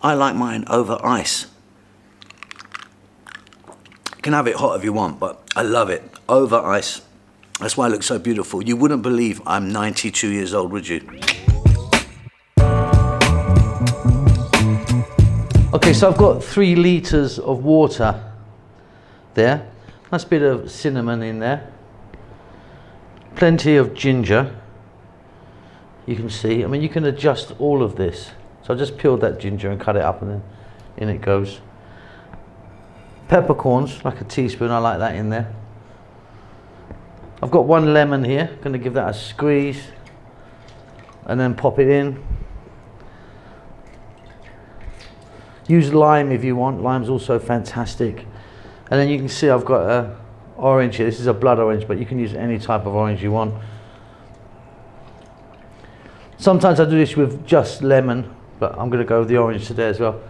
I like mine over ice. You can have it hot if you want, but I love it over ice. That's why it looks so beautiful. You wouldn't believe I'm 92 years old, would you? Okay, so I've got 3 litres of water there. Nice bit of cinnamon in there. Plenty of ginger. You can see, I mean, you can adjust all of this. So I just peeled that ginger and cut it up, and then in it goes. Peppercorns, like a teaspoon, I like that in there. I've got 1 lemon here, going to give that a squeeze and then pop it in. Use lime if you want, lime's also fantastic. And then you can see I've got a orange here. This is a blood orange, but you can use any type of orange you want. Sometimes I do this with just lemon, but I'm going to go with the orange today as well.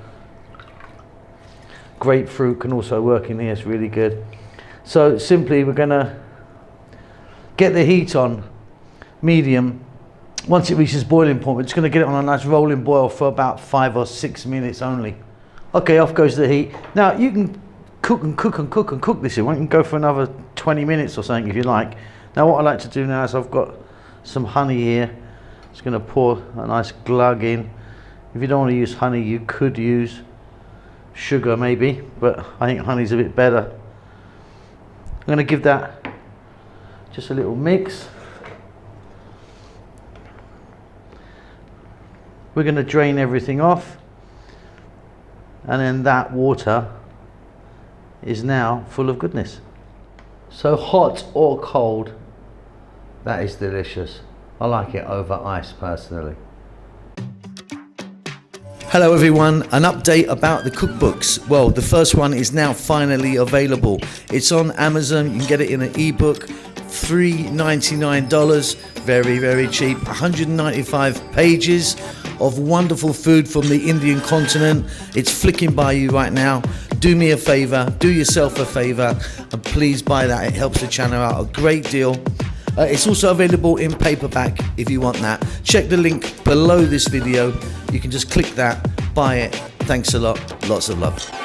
Grapefruit can also work in here, it's really good. So simply we're going to get the heat on medium. Once it reaches boiling point, we're just going to get it on a nice rolling boil for about 5 or 6 minutes only. Okay, off goes the heat. Now you can cook and cook and cook and cook this in. You can go for another 20 minutes or something if you like. Now what I like to do now is I've got some honey here. Just going to pour a nice glug in. If you don't want to use honey, you could use sugar maybe, but I think honey's a bit better. I'm going to give that just a little mix. We're going to drain everything off, and then that water is now full of goodness. So hot or cold, that is delicious. I like it over ice personally. Hello everyone, an update about the cookbooks. Well, the first one is now finally available. It's on Amazon, you can get it in an ebook, $3.99, very, very cheap, 195 pages of wonderful food from the Indian continent. It's flicking by you right now. Do me a favor, do yourself a favor, and please buy that. It helps the channel out a great deal. It's also available in paperback if you want that. Check the link below this video. You can just click that, buy it. Thanks a lot. Lots of love.